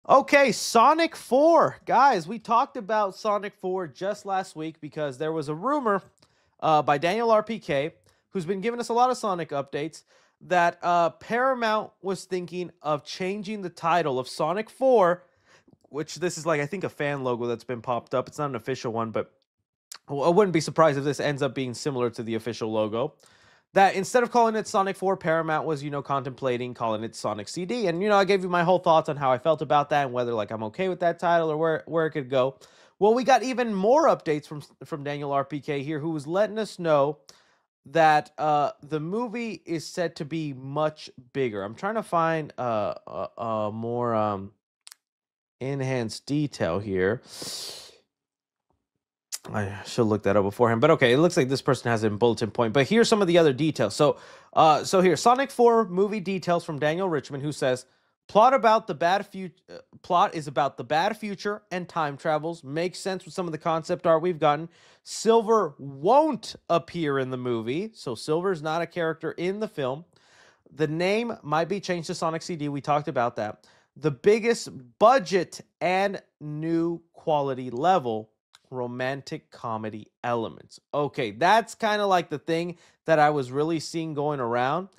Okay, Sonic 4. Guys, we talked about Sonic 4 just last week because there was a rumor by Daniel RPK, who's been giving us a lot of Sonic updates, that Paramount was thinking of changing the title of Sonic 4, which this is like, I think, a fan logo that's been popped up. It's not an official one, but I wouldn't be surprised if this ends up being similar to the official logo. That instead of calling it Sonic 4, Paramount was, contemplating calling it Sonic CD. And, I gave you my whole thoughts on how I felt about that and whether, like, I'm okay with that title or where it could go. Well, we got even more updates from Daniel RPK here, who was letting us know that the movie is said to be much bigger. I'm trying to find more enhanced detail here. I should look that up beforehand, but okay, it looks like this person has it in bulletin point. But here's some of the other details. So here, Sonic 4 movie details from Daniel Richmond, who says plot is about the bad future and time travels. Makes sense with some of the concept art we've gotten. Silver won't appear in the movie, so Silver's not a character in the film. The name might be changed to Sonic CD. We talked about that. The biggest budget and new quality level, romantic comedy elements. Okay, that's kind of like the thing that I was really seeing going around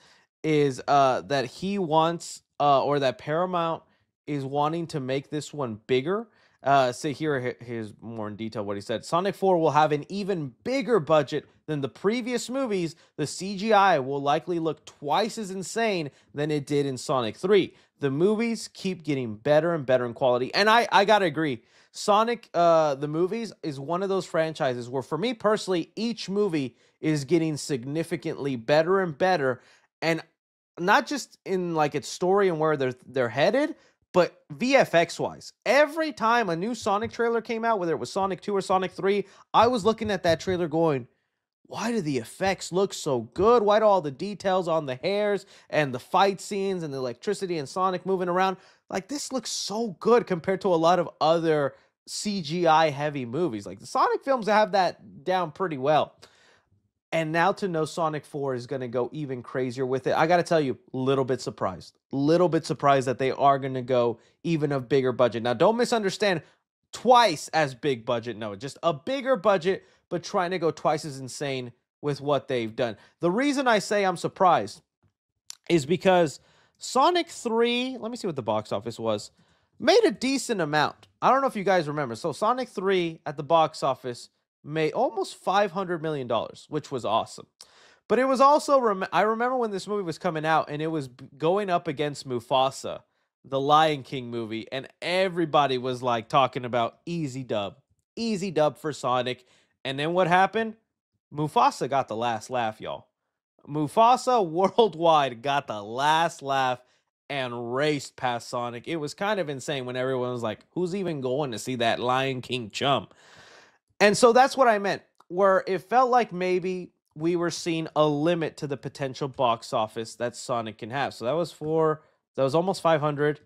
is that he wants or that Paramount is wanting to make this one bigger. So here's more in detail what he said. Sonic 4 will have an even bigger budget than the previous movies. The CGI will likely look twice as insane than it did in Sonic 3. The movies keep getting better and better in quality. And I gotta agree. Sonic, the movies, is one of those franchises where, for me personally, each movie is getting significantly better and better, and not just in like its story and where they're headed, but VFX wise. Every time a new Sonic trailer came out, whether it was Sonic 2 or Sonic 3, I was looking at that trailer going, why do the effects look so good? Why do all the details on the hairs and the fight scenes and the electricity and Sonic moving around, like, this looks so good compared to a lot of other CGI heavy movies? Like, the Sonic films have that down pretty well. And now to know Sonic 4 is going to go even crazier with it, I got to tell you, little bit surprised. Little bit surprised that they are going to go even a bigger budget. Now, don't misunderstand, twice as big budget. No, just a bigger budget, but trying to go twice as insane with what they've done. The reason I say I'm surprised is because Sonic 3, let me see what the box office was, made a decent amount. I don't know if you guys remember. So Sonic 3 at the box office made almost $500 million, which was awesome. But it was also, I remember when this movie was coming out and it was going up against Mufasa, the Lion King movie, and everybody was like talking about easy dub for Sonic. And then what happened? Mufasa got the last laugh, y'all. Mufasa worldwide got the last laugh and raced past Sonic. It was kind of insane when everyone was like, who's even going to see that Lion King chump? And so that's what I meant, where it felt like maybe we were seeing a limit to the potential box office that Sonic can have. So that was almost 500.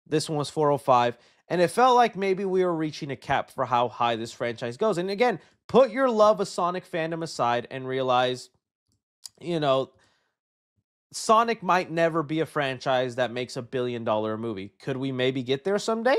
This one was 405. And it felt like maybe we were reaching a cap for how high this franchise goes. And again, put your love of Sonic fandom aside and realize, Sonic might never be a franchise that makes $1 billion movie. Could we maybe get there someday?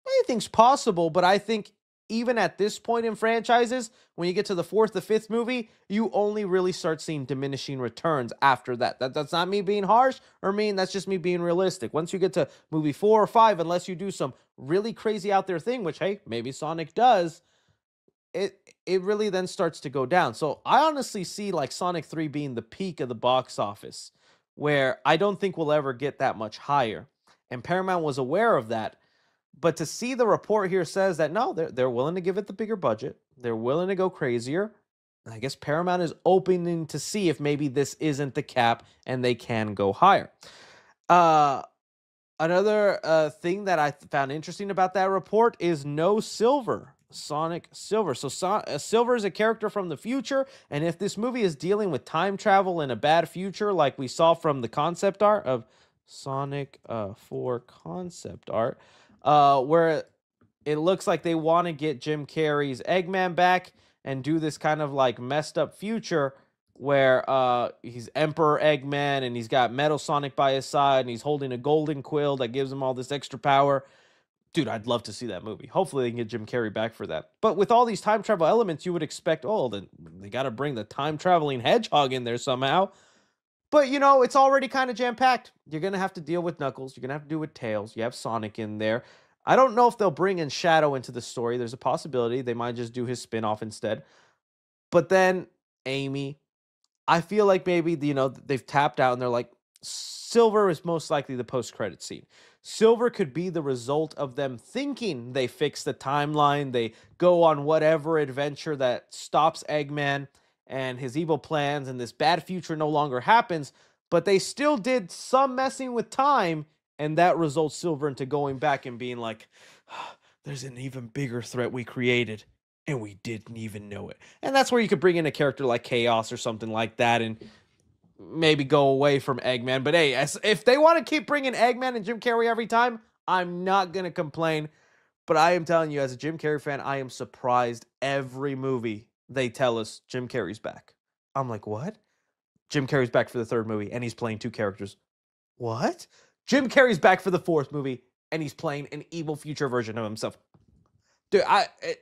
Anything's possible, but I think even at this point in franchises, when you get to the fourth, the fifth movie, you only really start seeing diminishing returns after that. That's not me being harsh or mean, that's just me being realistic. Once you get to movie 4 or 5, unless you do some really crazy out there thing, which, hey, maybe Sonic does, it really then starts to go down. So I honestly see like Sonic 3 being the peak of the box office, where I don't think we'll ever get that much higher. And Paramount was aware of that. But to see the report here says that no, they're willing to give it the bigger budget. They're willing to go crazier. And I guess Paramount is opening to see if maybe this isn't the cap and they can go higher. Another thing that I found interesting about that report is no Silver. Sonic Silver. So Silver is a character from the future, and if this movie is dealing with time travel in a bad future, like we saw from the concept art of Sonic 4 concept art, where it looks like they want to get Jim Carrey's Eggman back and do this kind of like messed up future where he's Emperor Eggman and he's got Metal Sonic by his side and he's holding a golden quill that gives him all this extra power. Dude, I'd love to see that movie. Hopefully, they can get Jim Carrey back for that. But with all these time travel elements, you would expect, oh, then they got to bring the time traveling hedgehog in there somehow. But you know, it's already kind of jam packed. You're gonna have to deal with Knuckles. You're gonna have to deal with Tails. You have Sonic in there. I don't know if they'll bring in Shadow into the story. There's a possibility they might just do his spin off instead. But then Amy, I feel like maybe they've tapped out and they're like, Silver is most likely the post credit scene. Silver could be the result of them thinking they fix the timeline. They go on whatever adventure that stops Eggman and his evil plans, and this bad future no longer happens. But they still did some messing with time, and that results Silver into going back and being like, there's an even bigger threat we created and we didn't even know it. And that's where you could bring in a character like Chaos or something like that and maybe go away from Eggman. But hey, if they want to keep bringing Eggman and Jim Carrey every time, I'm not going to complain. But I am telling you, as a Jim Carrey fan, I am surprised every movie they tell us Jim Carrey's back. I'm like, what? Jim Carrey's back for the third movie and he's playing two characters. What? Jim Carrey's back for the fourth movie and he's playing an evil future version of himself. Dude,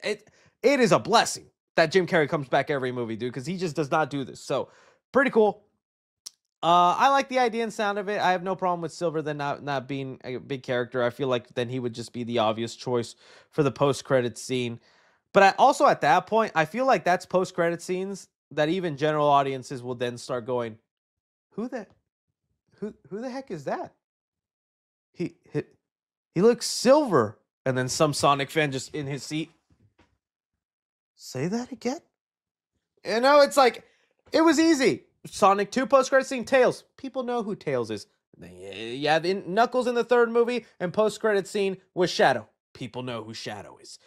it is a blessing that Jim Carrey comes back every movie, dude, because he just does not do this. So, pretty cool. I like the idea and sound of it. I have no problem with Silver then not being a big character. I feel like then he would just be the obvious choice for the post-credit scene. But also at that point, I feel like that's post-credit scenes that even general audiences will then start going, who the heck is that? He looks Silver. And then some Sonic fan just in his seat. Say that again? You know, it's like, it was easy. Sonic 2 post-credit scene, Tails. People know who Tails is. Yeah, Knuckles in the third movie, and post-credit scene was Shadow. People know who Shadow is.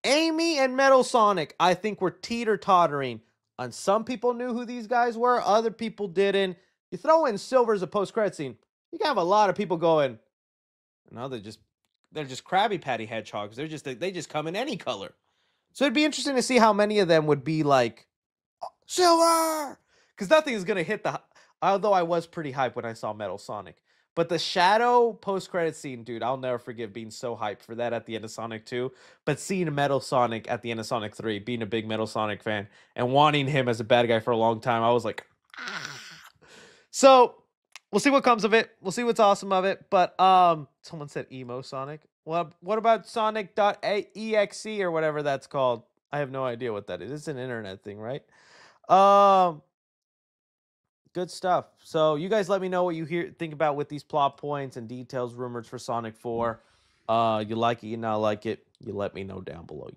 Amy and Metal Sonic, I think, were teeter-tottering. And some people knew who these guys were, other people didn't. You throw in Silver as a post-credit scene, you can have a lot of people going, no, they're just Krabby Patty hedgehogs. They just come in any color. So it'd be interesting to see how many of them would be like, Silver! Because nothing is going to hit although I was pretty hyped when I saw Metal Sonic. But the Shadow post-credit scene, dude, I'll never forget being so hyped for that at the end of Sonic 2. But seeing Metal Sonic at the end of Sonic 3, being a big Metal Sonic fan, and wanting him as a bad guy for a long time, I was like, ah. So, we'll see what comes of it. We'll see what's awesome of it. But, someone said Emo Sonic. Well, what about Sonic.exe or whatever that's called? I have no idea what that is. It's an internet thing, right? Good stuff. So you guys let me know what you think about with these plot points and details, rumors for Sonic 4. You like it, you not like it, you let me know down below.